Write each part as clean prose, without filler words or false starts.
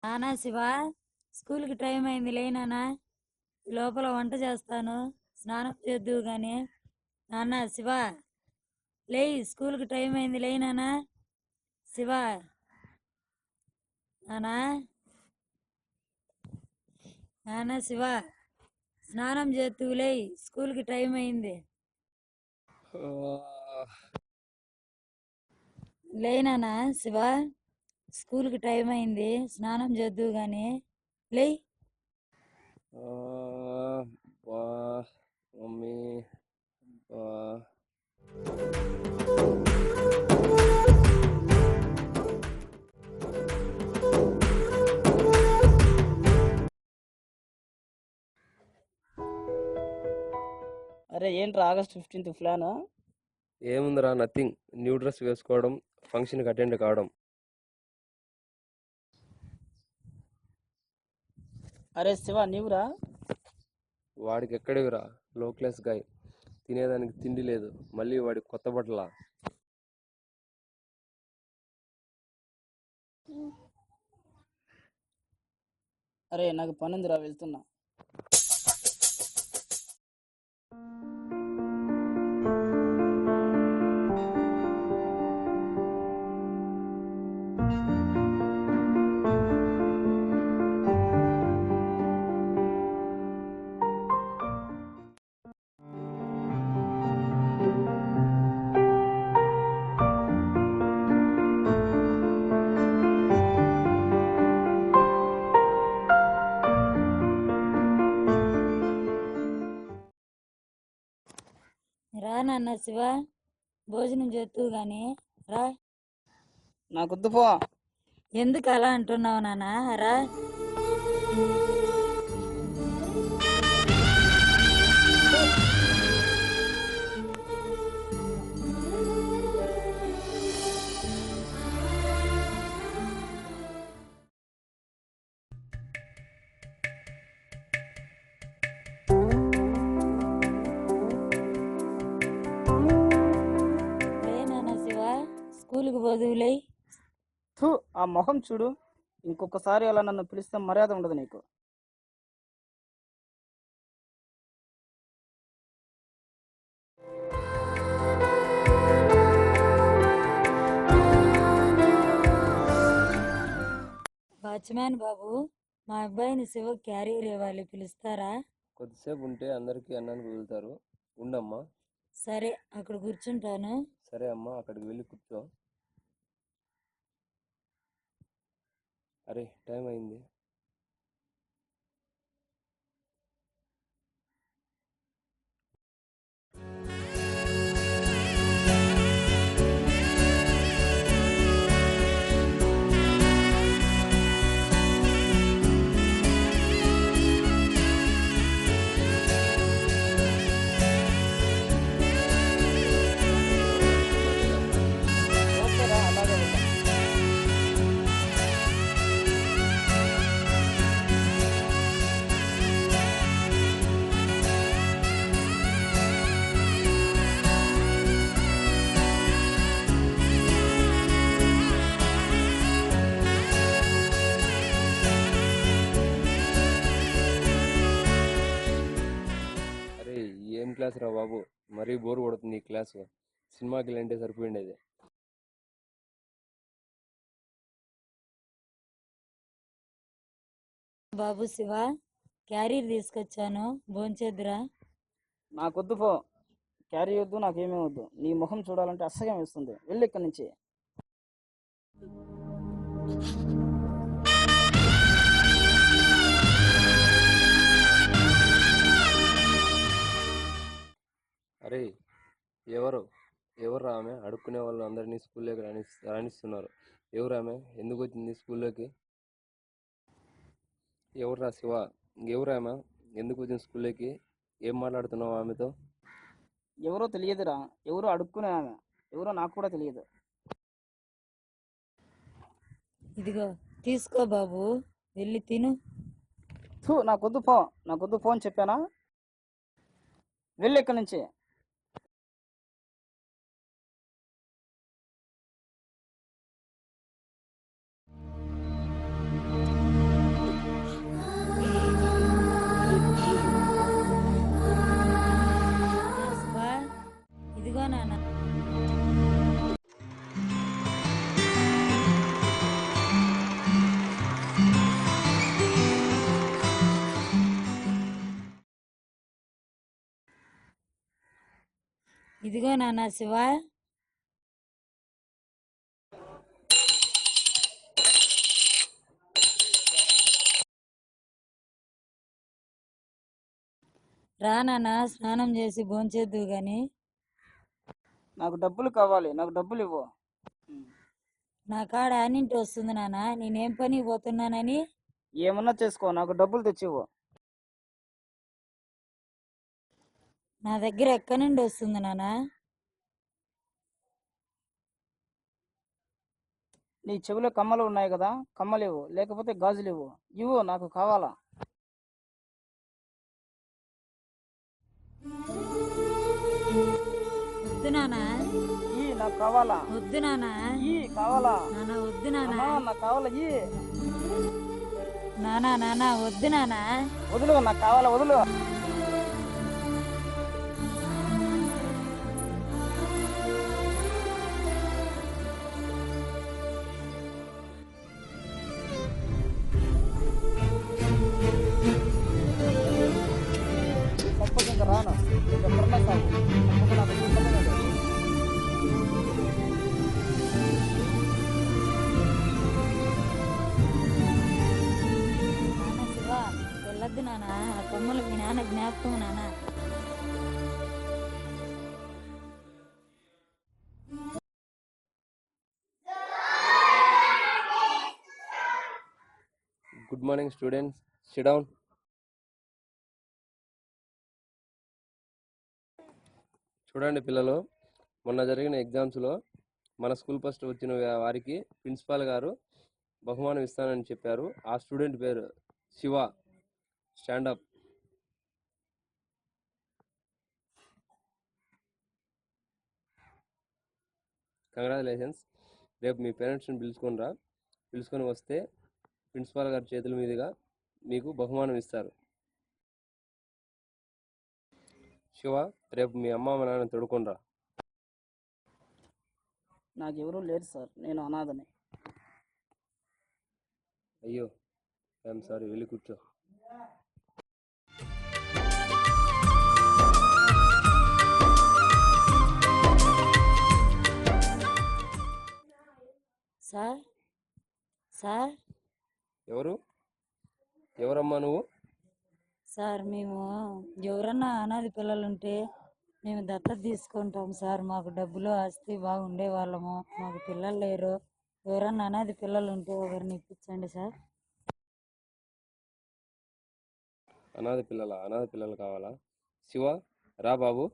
నానా శివ, స్కూల్కి టైం అయింది లేనానా. లోపల వంట చేస్తాను, స్నానం చేద్దువు గాని. నాన్న శివ, లేయి, స్కూల్కి టైం అయింది లేనానా. శివ, నానా నానా శివ, స్నానం చేద్దువు, లేయి, స్కూల్కి టైం అయింది. లేనానా శివ, స్కూల్కి టైం అయింది, స్నానం చేద్దువు గాని, లేయి. మమ్మీ అరే ఏంట్రా ఆగస్ట్ 15th ప్లాన్? ఏముందిరా, నథింగ్. న్యూ డ్రెస్ వేసుకోవడం, ఫంక్షన్కి అటెండ్ కావడం. అరే శివ, నీవురా? వాడికి ఎక్కడివిరా, లో క్లాస్ గాయ్. తినేదానికి తిండి లేదు, మళ్ళీ వాడికి కొత్త బట్టలా. అరే నాకు పనుందిరా, వెళ్తున్నా. రా నాన్న శివ, భోజనం చేద్దువు గాని రా. నాకొద్దు పో. ఎందుకు అలా అంటున్నావు నాన్న? రా. లే నాన్న శివ, స్కూల్కి పోదువులే. థూ, ఆ మొహం చూడు. ఇంకొకసారి అలా నన్ను పిలిస్తే మర్యాద ఉండదు నీకు. వాచ్మ్యాన్ బాబు, మా అబ్బాయిని శివ క్యారియర్ ఇవ్వాలి, పిలుస్తారా? కొద్దిసేపు ఉంటే అందరికీ అన్నానికి వెళ్తారు. ఉండమ్మా. సరే, అక్కడ కూర్చుంటాను. సరే అమ్మా, అక్కడికి వెళ్ళి కూర్చో. అరే టైం అయింది. ఓకేరా, అలాగే వెళ్దాం. అరే ఏం క్లాస్ రా బాబు, మరీ బోర్ కొడుతుంది ఈ క్లాస్. సినిమాకి వెళ్ళంటే సరిపోయిండేది. బాబు శివ, క్యారియర్ తీసుకొచ్చాను, భోంచేద్దురా. నాకొద్దు పో. క్యారీ వద్దు, నాకేమీ వద్దు. నీ ముఖం చూడాలంటే అసహ్యం వేస్తుంది. వెళ్ళి ఇక్కడి నుంచి. అరే ఎవరు ఎవరు ఆమె? అడుక్కునే వాళ్ళు అందరినీ స్కూల్లోకి రాణిస్తున్నారు. ఎవరు ఆమె? ఎందుకు వచ్చింది స్కూల్లోకి? ఎవరు రా శివ? ఎవరు ఆమె? ఎందుకు వచ్చింది స్కూల్లోకి? ఏం మాట్లాడుతున్నావు ఆమెతో? ఎవరో తెలియదురా, ఎవరో అడుక్కునే ఆమె, ఎవరో నాకు కూడా తెలియదు. ఇదిగో తీసుకో బాబు, వెళ్ళి తిను. నాకొద్దు పో అని చెప్పానా? వెళ్ళి ఇక్కడి నుంచి. శివ, ఇదిగో నాన్న. ఇదిగో నాన్న శివ. రా నాన్న, స్నానం చేసి భోంచేద్దువు గాని. నాకు డబ్బులు కావాలి, నాకు డబ్బులు ఇవ్వు. నా కాడ అన్నింటి వస్తుంది నాన్న, నేనేం పని పోతున్నానని. ఏమన్నా చేసుకో, నాకు డబ్బులు తెచ్చివ్వు. నా దగ్గర ఎక్కడి నుండి వస్తుంది నాన్న? నీ చెవిలో కమ్మలు ఉన్నాయి కదా, కమ్మలు ఇవ్వు, లేకపోతే గాజులు ఇవ్వు. ఇవ్వు, నాకు కావాలా. వద్దు నాన్న, నాకు కావాలా. వద్దు నాన్న, కావాలా నాన్న వద్దు నాన్న, నాకు కావాలా. నాన్న నాన్న వద్దు నాన్న. వదులు, నాకు కావాలా, వదులు. తప్పదు, ఇంకా రాను. ఎక్కడన్నా సాగు, తప్పదు, నాకు సంబంధమే లేదు. నాన్న శివ, వెళ్ళొద్దు నాన్న, ఆ కొమ్మలు మీ నాన్న జ్ఞాపకం నాన్న. Good morning students, SIT down. చూడండి పిల్లలు, మొన్న జరిగిన ఎగ్జామ్స్లో మన స్కూల్ ఫస్ట్ వచ్చిన వారికి ప్రిన్సిపాల్ గారు బహుమానం ఇస్తానని చెప్పారు. ఆ స్టూడెంట్ పేరు శివ. స్టాండప్. కంగ్రాచులేషన్స్. రేపు మీ పేరెంట్స్ని పిలుచుకొని వస్తే ప్రిన్సిపాల్ గారి చేతుల మీదుగా మీకు బహుమానం ఇస్తారు. శివ, రేపు మీ అమ్మ నాన్న తోడుకొనిరా. నాకెవరూ లేరు సార్, నేను అనాథని. అయ్యో, ఐఎమ్ సారీ, వెళ్ళి కూర్చో. సార్, సార్, ఎవరమ్మా నువ్వు? సార్ మేము ఎవరన్నా అనాథ పిల్లలుంటే మేము దత్తత తీసుకుంటాం సార్. మాకు డబ్బులు ఆస్తి బాగుండే వాళ్ళము, మాకు పిల్లలు లేరు. ఎవరన్నా అనాథ పిల్లలు ఉంటే ఒకరిని ఇప్పించండి సార్. అనాథ పిల్లలు కావాలా? శివ, రా బాబు.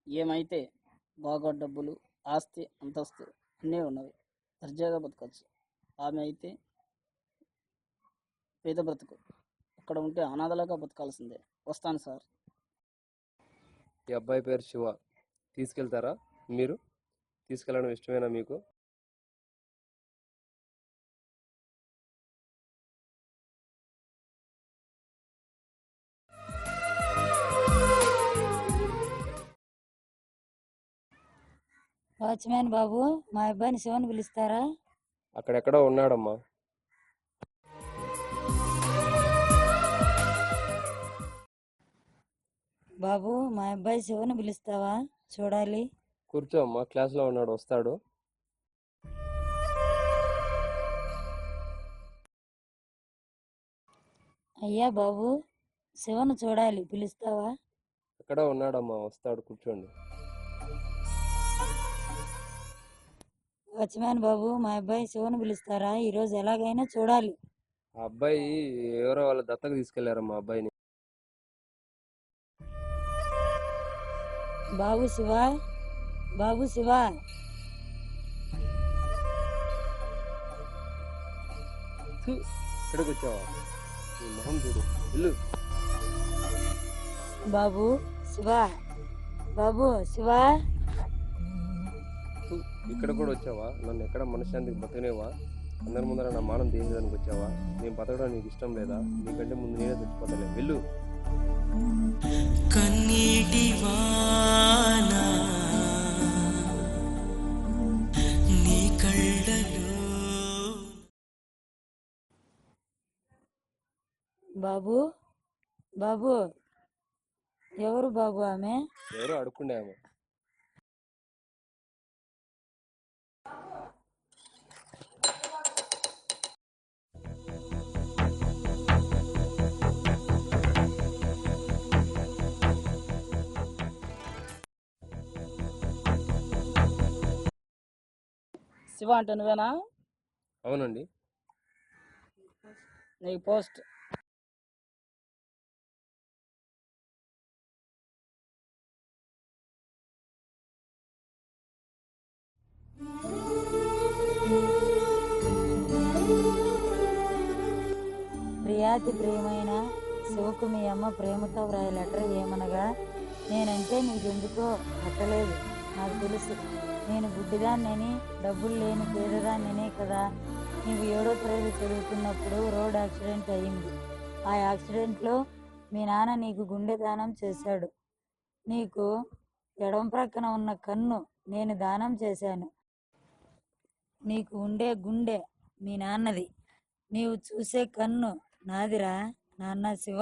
ఏమైతే బాగా డబ్బులు, ఆస్తి, అంతస్తు అన్నీ ఉన్నవి, దర్జాగా బతకచ్చు. ఆమె అయితే పేద బ్రతుకు, అక్కడ ఉంటే అనాథలాగా బతకాల్సిందే. వస్తాను సార్. ఈ అబ్బాయి పేరు శివ. తీసుకెళ్తారా? మీరు తీసుకెళ్ళడం ఇష్టమేనా మీకు? వాచ్మ్యాన్ బాబు, మా అబ్బాయిని శివని పిలుస్తారా? అక్కడెక్కడో ఉన్నాడమ్మా. బాబు, మా అబ్బాయి శివని పిలుస్తావా? చూడాలి. కూర్చో అమ్మా, క్లాస్లో ఉన్నాడు, వస్తాడు. అయ్యా బాబు, శివను చూడాలి, పిలుస్తావా? ఎక్కడ ఉన్నాడమ్మా, వస్తాడు, కూర్చోండి. వాచ్మ్యాన్ బాబు, మా అబ్బాయి శివను పిలుస్తారా? ఈరోజు ఎలాగైనా చూడాలి. ఆ అబ్బాయి ఎవరో వాళ్ళ దత్తకు తీసుకెళ్లారు మా అబ్బాయిని. బాబు శివ, బాబు శివ, ఛీ, ఇక్కడికి వచ్చావా? నీ మొహం చూడు, ఇల్లు. బాబు శివ, బాబు శివ. ఛీ, ఇక్కడ కూడా వచ్చావా? నన్ను ఎక్కడ మనశ్శాంతికి బతకనేవా? అందరి ముందర నా మానం తీయించడానికి వచ్చావా? నేను బతకడం నీకు ఇష్టం లేదా? నీకంటే ముందు నేనే చచ్చిపోతాలే, వెళ్ళు. కన్నీటి వానా నీ కళ్ళలో. బాబు, బాబు, ఎవరు బాబు ఆమె? ఎవరో అడుక్కుండేమో. శివ అంటే నువ్వేనా? అవునండి. నీకు పోస్ట్. ప్రియాతి ప్రియమైన శివకు మీ అమ్మ ప్రేమతో వ్రాయ లెటర్ ఏమనగా, నేనంటే నీకెందుకో పట్టలేదు. నాకు తెలుసు, నేను గుడ్డిదాన్నని, డబ్బులు లేని పేదదాన్ననే కదా. నీవు 7వ తరగతి చదువుతున్నప్పుడు రోడ్ యాక్సిడెంట్ అయ్యింది. ఆ యాక్సిడెంట్లో మీ నాన్న నీకు గుండె దానం చేశాడు. నీకు ఎడమ ప్రక్కన ఉన్న కన్ను నేను దానం చేశాను. నీకు ఉండే గుండె మీ నాన్నది, నీవు చూసే కన్ను నాదిరా నాన్న శివ.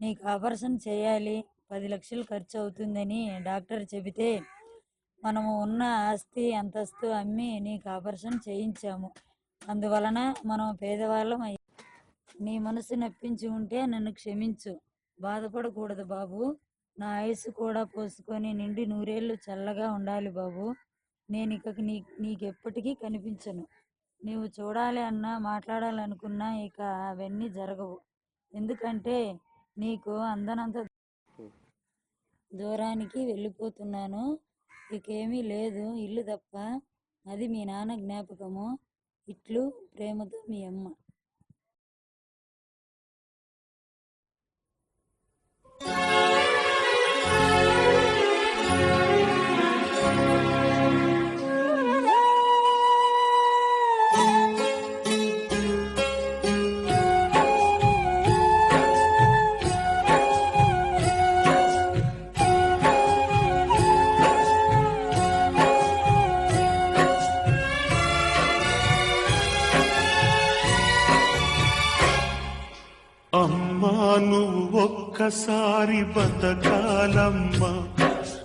నీకు ఆపరేషన్ చేయాలి, 10 లక్షలు ఖర్చు అవుతుందని డాక్టర్ చెబితే మనము ఉన్న ఆస్తి అంతస్తు అమ్మి నీకు ఆపరేషన్ చేయించాము. అందువలన మనం పేదవాళ్ళం అయ్యి. నీ మనసు నొప్పించి ఉంటే నన్ను క్షమించు. బాధపడకూడదు బాబు. నా ఆయుస్సు కూడా పోసుకొని నిండి 100 ఏళ్ళు చల్లగా ఉండాలి బాబు. నేను ఇక నీకెప్పటికీ కనిపించను. నీవు చూడాలి అన్నా, మాట్లాడాలనుకున్నా ఇక అవన్నీ జరగవు. ఎందుకంటే నీకు అందనంత దూరానికి వెళ్ళిపోతున్నాను. ఇకేమీ లేదు, ఇల్లు తప్ప. అది మీ నాన్న జ్ఞాపకము. ఇట్లు ప్రేమతో మీ అమ్మ. అమ్మా నువ్వు ఒక్కసారి బతకాలమ్మా,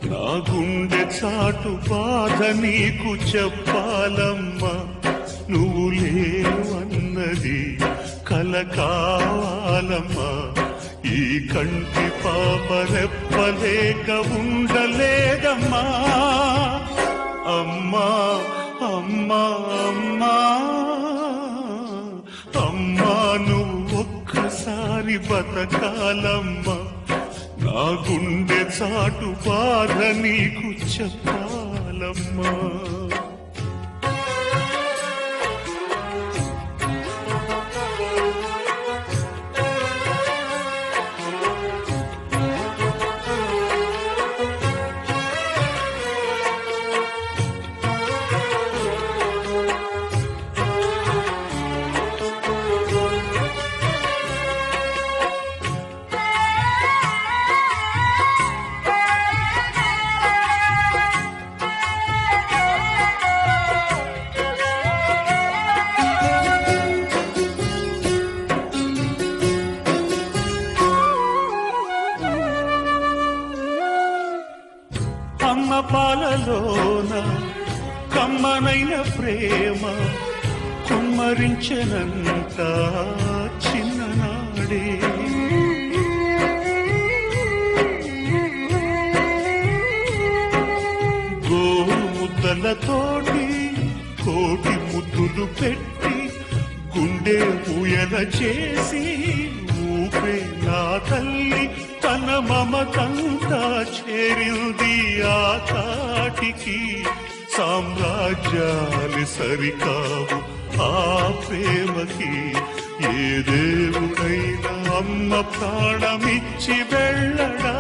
నా గుండె చాటు బాధ నీకు చెప్పాలమ్మా. నువ్వు లేవు అన్నది కల కావాలమ్మా, ఈ కంటి పాప రెప్పలేక ఉండలేదమ్మా. అమ్మా అమ్మా అమ్మా అమ్మా నువ్వు ఒక్కసారి బతకాలమ్మా, నా గుండె చాటు బాధ నీకు చెప్పాలమ్మా. అమ్మ పాలలోన కమ్మనైన ప్రేమ కుమ్మరించనంత చిన్ననాడే. గోముద్దలతోటి ముద్దు పెట్టి గుండె ఊయల చేసి ఊపే నా తల్లి తన మమతంతా చేరింది ఆ తాటికి. సామ్రాజ్యాలు సరికావు ఆ ప్రేమకి. ఏ దేవుడైనా అమ్మ ప్రాణమిచ్చి వెళ్ళడా